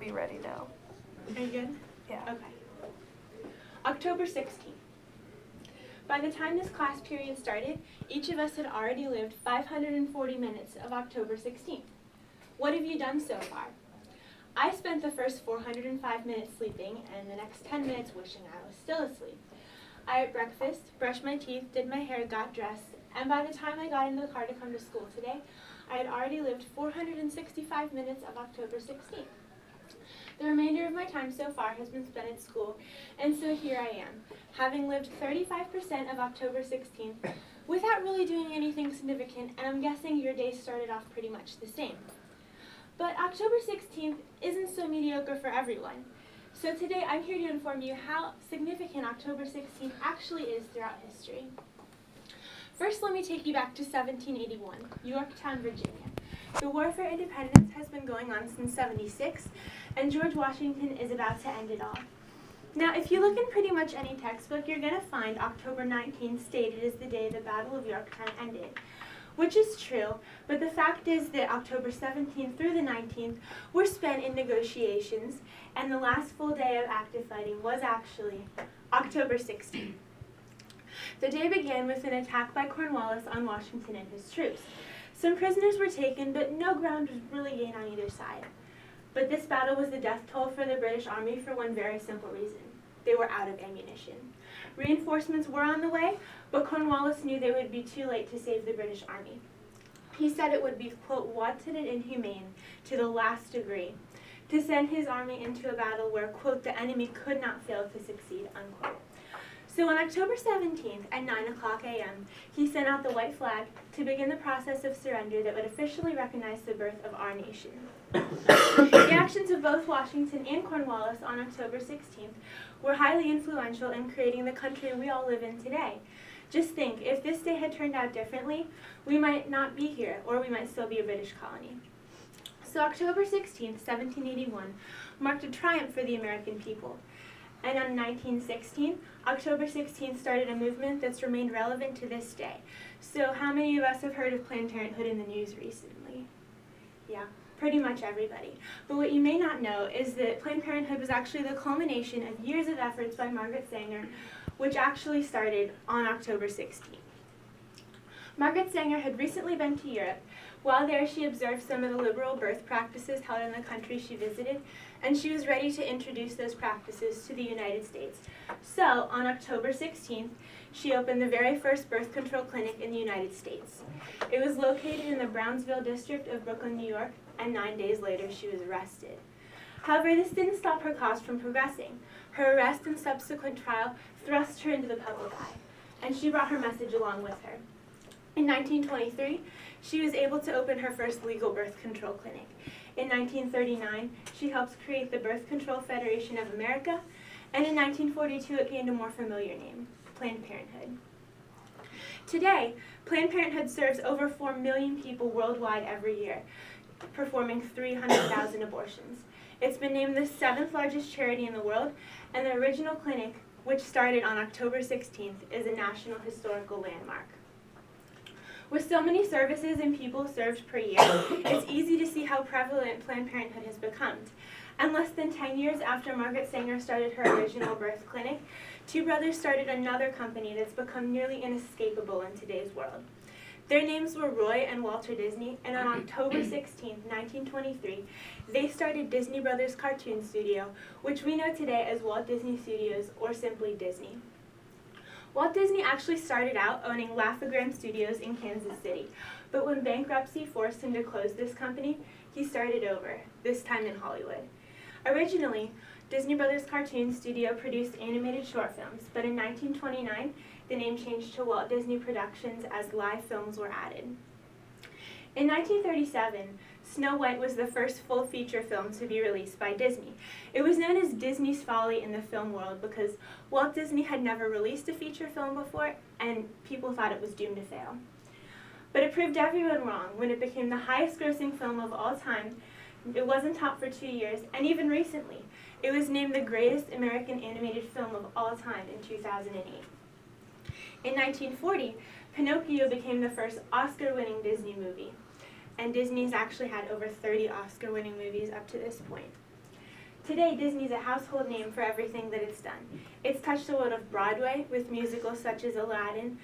be ready now. Are you good? Yeah. Okay. October 16th. By the time this class period started, each of us had already lived 540 minutes of October 16th. What have you done so far? I spent the first 405 minutes sleeping and the next 10 minutes wishing I was still asleep. I ate breakfast, brushed my teeth, did my hair, got dressed, and by the time I got into the car to come to school today, I had already lived 465 minutes of October 16th. The remainder of my time so far has been spent at school, and so here I am, having lived 35% of October 16th without really doing anything significant, and I'm guessing your day started off pretty much the same. But October 16th isn't so mediocre for everyone. So today I'm here to inform you how significant October 16th actually is throughout history. First, let me take you back to 1781, Yorktown, Virginia. The War for Independence has been going on since '76, and George Washington is about to end it all. Now, if you look in pretty much any textbook, you're going to find October 19th stated as the day the Battle of Yorktown ended, which is true, but the fact is that October 17th through the 19th were spent in negotiations, and the last full day of active fighting was actually October 16th. The day began with an attack by Cornwallis on Washington and his troops. Some prisoners were taken, but no ground was really gained on either side. But this battle was the death toll for the British Army for one very simple reason. They were out of ammunition. Reinforcements were on the way, but Cornwallis knew they would be too late to save the British Army. He said it would be, quote, wanton and inhumane to the last degree to send his army into a battle where, quote, the enemy could not fail to succeed, unquote. So on October 17th at 9:00 a.m., he sent out the white flag to begin the process of surrender that would officially recognize the birth of our nation. The actions of both Washington and Cornwallis on October 16th were highly influential in creating the country we all live in today. Just think, if this day had turned out differently, we might not be here, or we might still be a British colony. So October 16th, 1781, marked a triumph for the American people. And on 1916, October 16th started a movement that's remained relevant to this day. So how many of us have heard of Planned Parenthood in the news recently? Yeah, pretty much everybody. But what you may not know is that Planned Parenthood was actually the culmination of years of efforts by Margaret Sanger, which actually started on October 16th. Margaret Sanger had recently been to Europe. While there, she observed some of the liberal birth practices held in the country she visited, and she was ready to introduce those practices to the United States. So, on October 16th, she opened the very first birth control clinic in the United States. It was located in the Brownsville district of Brooklyn, New York, and 9 days later she was arrested. However, this didn't stop her cause from progressing. Her arrest and subsequent trial thrust her into the public eye, and she brought her message along with her. In 1923, she was able to open her first legal birth control clinic. In 1939, she helped create the Birth Control Federation of America, and in 1942 it gained a more familiar name, Planned Parenthood. Today, Planned Parenthood serves over 4 million people worldwide every year, performing 300,000 abortions. It's been named the 7th largest charity in the world, and the original clinic, which started on October 16th, is a National Historical Landmark. With so many services and people served per year, it's easy to see how prevalent Planned Parenthood has become. And less than 10 years after Margaret Sanger started her original birth clinic, two brothers started another company that's become nearly inescapable in today's world. Their names were Roy and Walter Disney, and on October 16, 1923, they started Disney Brothers Cartoon Studio, which we know today as Walt Disney Studios, or simply Disney. Walt Disney actually started out owning Laugh-O-Gram Studios in Kansas City, but when bankruptcy forced him to close this company, he started over, this time in Hollywood. Originally, Disney Brothers Cartoon Studio produced animated short films, but in 1929, the name changed to Walt Disney Productions as live films were added. In 1937, Snow White was the first full feature film to be released by Disney. It was known as Disney's Folly in the film world because Walt Disney had never released a feature film before, and people thought it was doomed to fail. But it proved everyone wrong when it became the highest grossing film of all time. It wasn't top for 2 years, and even recently, it was named the greatest American animated film of all time in 2008. In 1940, Pinocchio became the first Oscar-winning Disney movie, and Disney's actually had over 30 Oscar-winning movies up to this point. Today, Disney's a household name for everything that it's done. It's touched the world of Broadway with musicals such as Aladdin,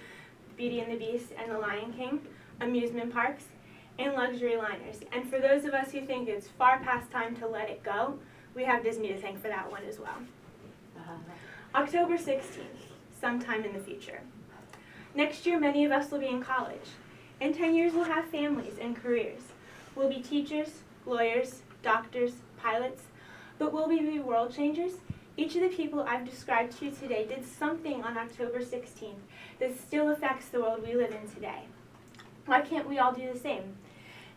Beauty and the Beast, and The Lion King, amusement parks, and luxury liners. And for those of us who think it's far past time to let it go, we have Disney to thank for that one as well. October 16th, sometime in the future. Next year, many of us will be in college. In 10 years, we'll have families and careers. We'll be teachers, lawyers, doctors, pilots, but will we be world changers? Each of the people I've described to you today did something on October 16th that still affects the world we live in today. Why can't we all do the same?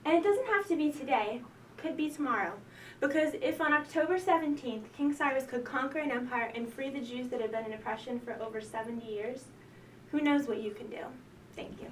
And it doesn't have to be today, it could be tomorrow. Because if on October 17th, King Cyrus could conquer an empire and free the Jews that had been in oppression for over 70 years, who knows what you can do? Thank you.